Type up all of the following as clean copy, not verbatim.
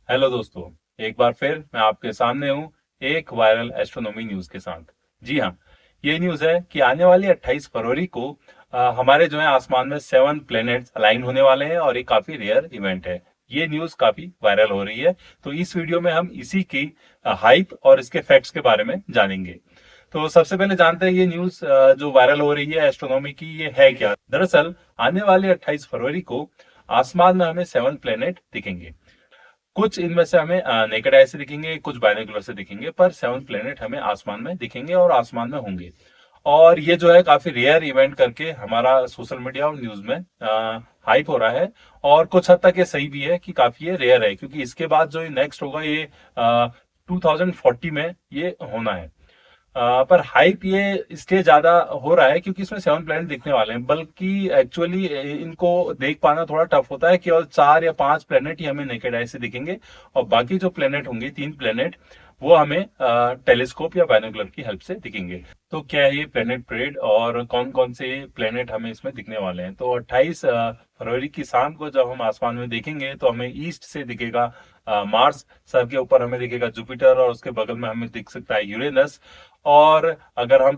Hello दोस्तों। एक बार फिर मैं आपके सामने हूँ एक वायरल एस्ट्रोनॉमी न्यूज के साथ। जी हाँ, ये न्यूज है कि आने वाली 28 फरवरी को हमारे जो है आसमान में 7 प्लैनेट्स अलाइन होने वाले हैं और ये काफी रेयर इवेंट है। ये न्यूज काफी वायरल हो रही है, तो इस वीडियो में हम इसी की हाइप और इसके फैक्ट्स के बारे में जानेंगे। तो सबसे पहले जानते हैं ये न्यूज जो वायरल हो रही है एस्ट्रोनॉमी की, ये है क्या। दरअसल आने वाली 28 फरवरी को आसमान में हमें 7 प्लैनेट दिखेंगे। कुछ इनमें से हमें नेकेड आई से दिखेंगे, कुछ बायनोकुलर से दिखेंगे, पर 7 प्लेनेट हमें आसमान में दिखेंगे और आसमान में होंगे। और ये जो है काफी रेयर इवेंट करके हमारा सोशल मीडिया और न्यूज में हाइप हो रहा है। और कुछ हद तक ये सही भी है कि काफी ये रेयर है, क्योंकि इसके बाद जो नेक्स्ट होगा ये 2040 में ये होना है। पर हाइप ये इसलिए ज्यादा हो रहा है क्योंकि इसमें 7 प्लैनेट दिखने वाले हैं, बल्कि एक्चुअली इनको देख पाना थोड़ा टफ होता है। केवल 4 या 5 प्लैनेट ही हमें नेकेड आई से दिखेंगे और बाकी जो प्लैनेट होंगे, 3 प्लैनेट, वो हमें टेलीस्कोप या बाइनोकुलर की हेल्प से दिखेंगे। तो क्या है ये प्लैनेट परेड और कौन कौन से प्लैनेट हमें इसमें दिखने वाले हैं। तो 28 फरवरी की शाम को जब हम आसमान में देखेंगे तो हमें ईस्ट से दिखेगा मार्स, सर के ऊपर हमें दिखेगा जुपिटर और उसके बगल में हमें दिख सकता है यूरेनस। और अगर हम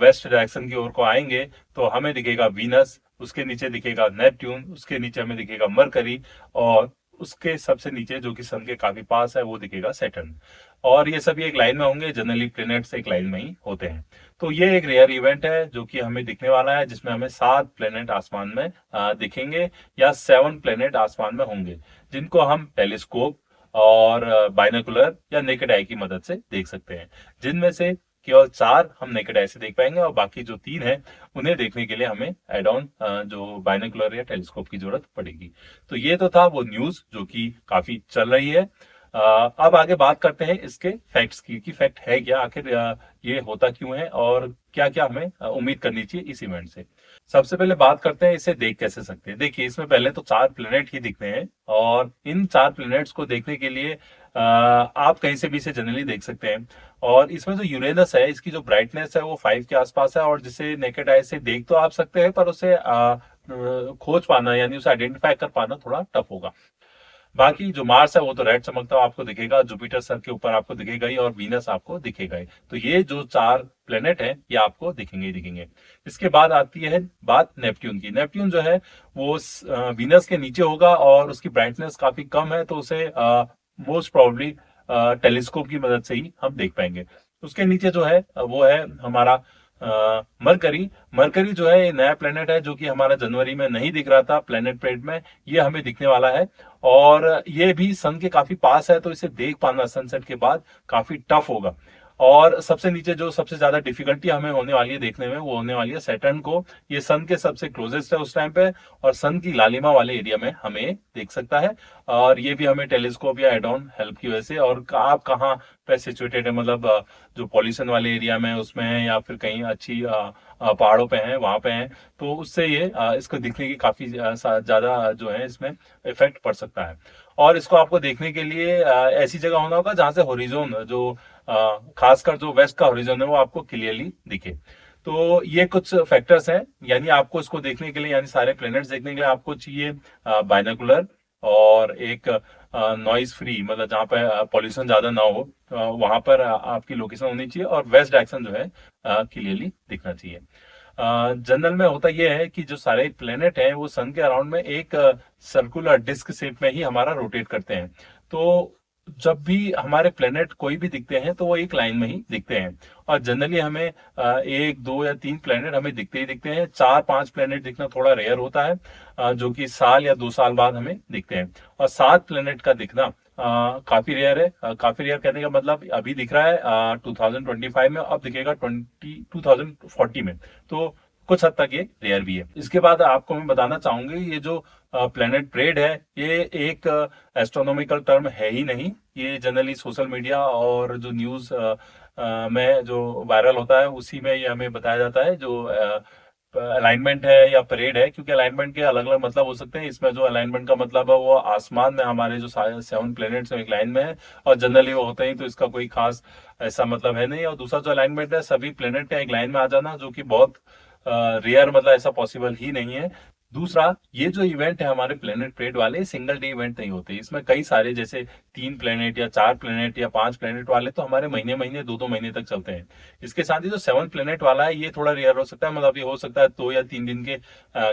वेस्ट डायरेक्शन की ओर को आएंगे तो हमें दिखेगा वीनस, उसके नीचे दिखेगा नेपट्यून, उसके नीचे हमें दिखेगा मरकरी, और उसके सबसे नीचे जो कि सन के काफी पास है वो दिखेगा सैटर्न। और ये सभी एक लाइन में होंगे, जनरली प्लैनेट्स एक लाइन में ही होते हैं। तो ये एक रेयर इवेंट है जो कि हमें दिखने वाला है, जिसमें हमें 7 प्लैनेट आसमान में दिखेंगे, या 7 प्लैनेट आसमान में होंगे, जिनको हम टेलीस्कोप और बाइनोकुलर या नेकेड आई की मदद से देख सकते हैं। जिनमें से केवल 4 हम नेकेड आई से देख पाएंगे और बाकी जो 3 है उन्हें देखने के लिए हमें एड ऑन जो बाइनोकुलर या टेलीस्कोप की जरूरत पड़ेगी। तो ये तो था वो न्यूज जो कि काफी चल रही है। अब आगे बात करते हैं इसके फैक्ट्स की कि फैक्ट है क्या, आखिर ये होता क्यों है और क्या क्या हमें उम्मीद करनी चाहिए इस इवेंट से। सबसे पहले बात करते हैं इसे देख कैसे सकते हैं। देखिए, इसमें पहले तो 4 प्लेनेट ही दिखते हैं और इन 4 प्लेनेट्स को देखने के लिए आप कहीं से भी इसे जनरली देख सकते हैं। और इसमें जो यूरेनस है, इसकी जो ब्राइटनेस है वो 5 के आसपास है, और जिसे नेकेड आई से देख तो आप सकते हैं, पर उसे खोज पाना यानी उसे आइडेंटिफाई कर पाना थोड़ा टफ होगा। बाकी जो मार्स है वो तो रेड चमकता हुआ आपको दिखेगा, जुपिटर सर के ऊपर आपको दिखेगा ही, और वीनस आपको दिखेगा ही। तो ये जो 4 प्लेनेट है ये आपको दिखेंगे ही दिखेंगे। इसके बाद आती है बात नेपट्यून की। नेपट्यून जो है वो वीनस के नीचे होगा और उसकी ब्राइटनेस काफी कम है, तो उसे मोस्ट प्रोबेबली टेलीस्कोप की मदद से ही हम देख पाएंगे। उसके नीचे जो है वो है हमारा मरकरी। मरकरी जो है ये नया प्लेनेट है जो कि हमारा जनवरी में नहीं दिख रहा था प्लेनेट प्रेड में, ये हमें दिखने वाला है। और ये भी सन के काफी पास है, तो इसे देख पाना सनसेट के बाद काफी टफ होगा। और सबसे नीचे जो सबसे ज्यादा डिफिकल्टी हमें होने वाली है देखने में, वो होने वाली है सैटर्न को। ये सन के सबसे क्लोजेस्ट है उस टाइम पे, और सन की लालिमा वाले एरिया में हमें देख सकता है। और ये भी हमें टेलीस्कोप या एड ऑन हेल्प की वजह से, और आप कहाँ पे सिचुएटेड है, मतलब जो पॉल्यूशन वाले एरिया में उसमें है या फिर कहीं अच्छी पहाड़ों पे हैं वहां पे हैं, तो उससे ये इसको दिखने की काफी ज्यादा जो है इसमें इफेक्ट पड़ सकता है। और इसको आपको देखने के लिए ऐसी जगह होना होगा जहां से होरिजोन जो खासकर जो वेस्ट का होरिजोन है वो आपको क्लियरली दिखे। तो ये कुछ फैक्टर्स हैं, यानी आपको इसको देखने के लिए, यानी सारे प्लैनेट्स देखने के लिए आपको चाहिए बाइनोकुलर, और एक नॉइज फ्री, मतलब जहाँ पे पॉल्यूशन ज्यादा ना हो, वहां पर आपकी लोकेशन होनी चाहिए, और वेस्ट डायरेक्शन जो है क्लियरली दिखना चाहिए। जनरल में होता यह है कि जो सारे प्लेनेट हैं वो सन के अराउंड में एक सर्कुलर डिस्क शेप में ही हमारा रोटेट करते हैं। तो जब भी हमारे प्लेनेट कोई भी दिखते हैं तो वो एक लाइन में ही दिखते हैं। और जनरली हमें एक दो या 3 प्लेनेट हमें दिखते ही दिखते हैं। 4-5 प्लेनेट दिखना थोड़ा रेयर होता है, जो कि साल या 2 साल बाद हमें दिखते हैं। और 7 प्लेनेट का दिखना काफी रेयर है। काफी रेयर कहने का मतलब अभी दिख रहा है 2025 में, अब दिखेगा 2040 में। तो कुछ हद तक ये रेयर भी है। इसके बाद आपको मैं बताना चाहूंगी, ये जो प्लेनेट परेड है ये एक एस्ट्रोनॉमिकल टर्म है ही नहीं। ये जनरली सोशल मीडिया और जो न्यूज में जो वायरल होता है उसी में ये हमें बताया जाता है। जो अलाइनमेंट है या परेड है, क्योंकि अलाइनमेंट के अलग अलग मतलब हो सकते हैं। इसमें जो अलाइनमेंट का मतलब है वो आसमान में हमारे जो 7 प्लेनेट्स एक लाइन में है, और जनरली वो होते हैं, तो इसका कोई खास ऐसा मतलब है नहीं। और दूसरा जो अलाइनमेंट है, सभी प्लेनेट का एक लाइन में आ जाना, जो कि बहुत रेयर, मतलब ऐसा पॉसिबल ही नहीं है। दूसरा, ये जो इवेंट है हमारे प्लेनेट परेड वाले, सिंगल डे इवेंट नहीं होते, इसमें कई सारे, जैसे 3 प्लेनेट या 4 प्लेनेट या 5 प्लेनेट वाले तो हमारे महीने महीने 2-2 महीने तक चलते हैं। इसके साथ ही जो 7 प्लेनेट वाला है ये थोड़ा रेयर हो सकता है, मतलब ये हो सकता है 2 या 3 दिन के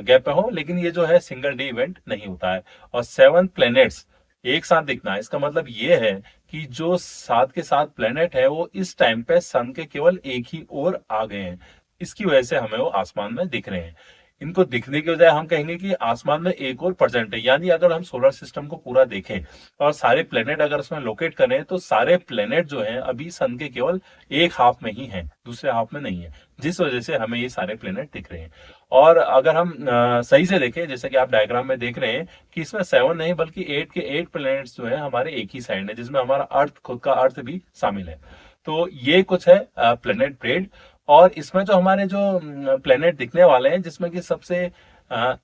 गैप पे हो, लेकिन ये जो है सिंगल डे इवेंट नहीं होता है। और 7 प्लेनेट्स एक साथ दिखना, इसका मतलब ये है कि जो 7 के 7 प्लेनेट है वो इस टाइम पे सन के केवल एक ही ओर आ गए हैं, इसकी वजह से हमें वो आसमान में दिख रहे हैं। इनको दिखने की बजाय हम कहेंगे कि आसमान में एक और प्रेजेंट है, यानी अगर हम सोलर सिस्टम को पूरा देखें और सारे प्लेनेट अगर उसमें लोकेट करें तो सारे प्लेनेट जो हैं अभी सन के केवल एक हाफ में ही हैं, दूसरे हाफ में नहीं है, जिस वजह से हमें ये सारे प्लेनेट दिख रहे हैं। और अगर हम सही से देखें, जैसे कि आप डायग्राम में देख रहे हैं कि इसमें 7 नहीं बल्कि 8 के 8 प्लेनेट्स जो है हमारे एक ही साइड है, जिसमें हमारा अर्थ, खुद का अर्थ भी शामिल है। तो ये कुछ है प्लेनेट परेड। और इसमें जो हमारे जो प्लेनेट दिखने वाले हैं, जिसमें कि सबसे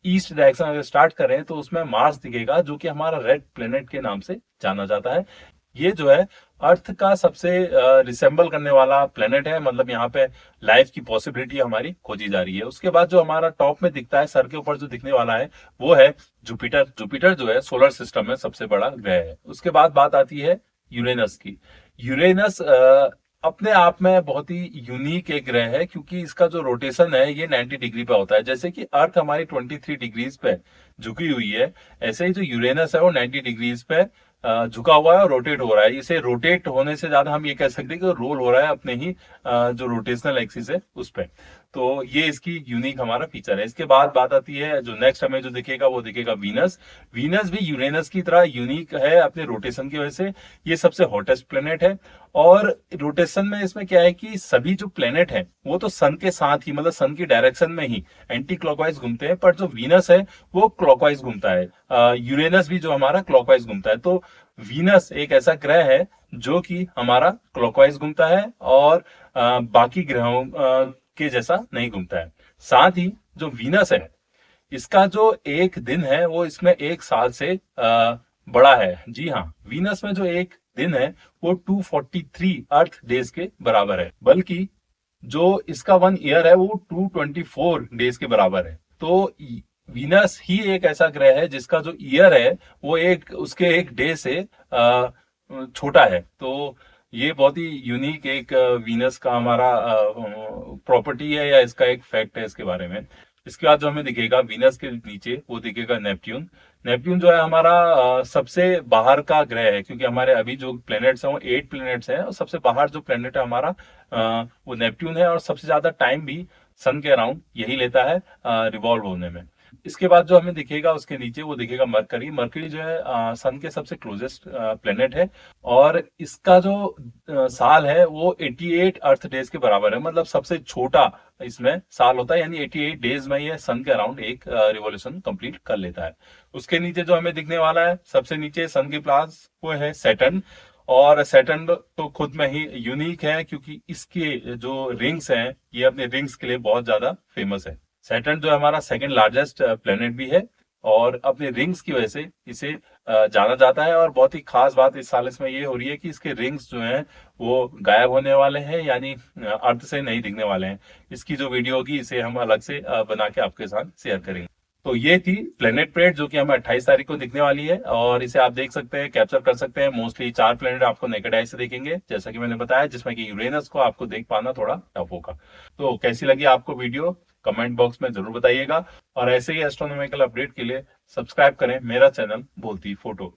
ईस्ट डायरेक्शन अगर स्टार्ट करें तो उसमें मार्स दिखेगा, जो कि हमारा रेड प्लेनेट के नाम से जाना जाता है। ये जो है अर्थ का सबसे रिसेंबल करने वाला प्लेनेट है, मतलब यहाँ पे लाइफ की पॉसिबिलिटी हमारी खोजी जा रही है। उसके बाद जो हमारा टॉप में दिखता है, सर के ऊपर जो दिखने वाला है, वो है जुपिटर। जुपिटर जो है सोलर सिस्टम में सबसे बड़ा ग्रह है। उसके बाद बात आती है यूरेनस की। यूरेनस अपने आप में बहुत ही यूनिक एक ग्रह है, क्योंकि इसका जो रोटेशन है ये 90 डिग्री पे होता है। जैसे कि अर्थ हमारी 23 डिग्रीज पे झुकी हुई है, ऐसे ही जो यूरेनस है वो 90 डिग्रीज पे झुका हुआ है और रोटेट हो रहा है। इसे रोटेट होने से ज्यादा हम ये कह सकते हैं कि रोल हो रहा है अपने ही जो रोटेशनल एक्सिस है उस पे। तो ये इसकी यूनिक हमारा फीचर है। इसके बाद बात आती है, जो नेक्स्ट हमें जो दिखेगा वो दिखेगा वीनस। वीनस भी यूरेनस की तरह यूनिक है अपने रोटेशन की वजह से। ये सबसे हॉटेस्ट प्लेनेट है। और रोटेशन में इसमें क्या है कि सभी जो प्लेनेट हैं वो तो सन के साथ ही, मतलब सन की डायरेक्शन में ही एंटी क्लॉकवाइज घूमते हैं, पर जो वीनस है वो क्लॉकवाइज घूमता है। यूरेनस भी जो हमारा क्लॉकवाइज घूमता है। तो वीनस एक ऐसा ग्रह है जो कि हमारा क्लॉकवाइज घूमता है और बाकी ग्रहों के जैसा नहीं घूमता है। साथ ही जो वीनस है, इसका जो एक दिन है वो इसमें एक साल से बड़ा है। जी हाँ, वीनस में जो एक दिन है वो 243 अर्थ डेज के बराबर है, बल्कि जो इसका 1 ईयर है वो 224 डेज के बराबर है। तो वीनस ही एक ऐसा ग्रह है जिसका जो ईयर है वो उसके एक डे से छोटा है। तो ये बहुत ही यूनिक एक वीनस का हमारा प्रॉपर्टी है, या इसका एक फैक्ट है इसके बारे में। इसके बाद जो हमें दिखेगा वीनस के नीचे, वो दिखेगा नेपट्यून। नेपट्यून जो है हमारा सबसे बाहर का ग्रह है, क्योंकि हमारे अभी जो प्लैनेट्स हैं वो 8 प्लैनेट्स हैं, और सबसे बाहर जो प्लैनेट है हमारा वो नेपट्यून है। और सबसे ज्यादा टाइम भी सन के अराउंड यही लेता है रिवॉल्व होने में। इसके बाद जो हमें दिखेगा उसके नीचे, वो दिखेगा मरकरी। मरकरी जो है सन के सबसे क्लोजेस्ट प्लेनेट है, और इसका जो साल है वो 88 अर्थ डेज के बराबर है, मतलब सबसे छोटा इसमें साल होता है। यानी 88 डेज में ये सन के अराउंड एक रिवॉल्यूशन कंप्लीट कर लेता है। उसके नीचे जो हमें दिखने वाला है, सबसे नीचे सन के पास, वो है सैटर्न। और सैटर्न तो खुद में ही यूनिक है, क्योंकि इसके जो रिंग्स हैं ये अपने रिंग्स के लिए बहुत ज्यादा फेमस है। सैटर्न जो हमारा सेकंड लार्जेस्ट प्लेनेट भी है, और अपने रिंग्स की वजह से इसे जाना जाता है। और बहुत ही खास बात इस साल इसमें ये हो रही है कि इसके रिंग्स जो हैं वो गायब होने वाले हैं, यानी अर्थ से नहीं दिखने वाले हैं। इसकी जो वीडियो होगी इसे हम अलग से बना के आपके साथ शेयर करेंगे। तो ये थी प्लेनेट परेड, जो कि हमें 28 तारीख को दिखने वाली है, और इसे आप देख सकते हैं, कैप्चर कर सकते हैं। मोस्टली 4 प्लेनेट आपको नेकेड आई से देखेंगे, जैसा कि मैंने बताया, जिसमें कि यूरेनस को आपको देख पाना थोड़ा टफ होगा। तो कैसी लगी आपको वीडियो, कमेंट बॉक्स में जरूर बताइएगा। और ऐसे ही एस्ट्रोनॉमिकल अपडेट के लिए सब्सक्राइब करें मेरा चैनल बोलती फोटो।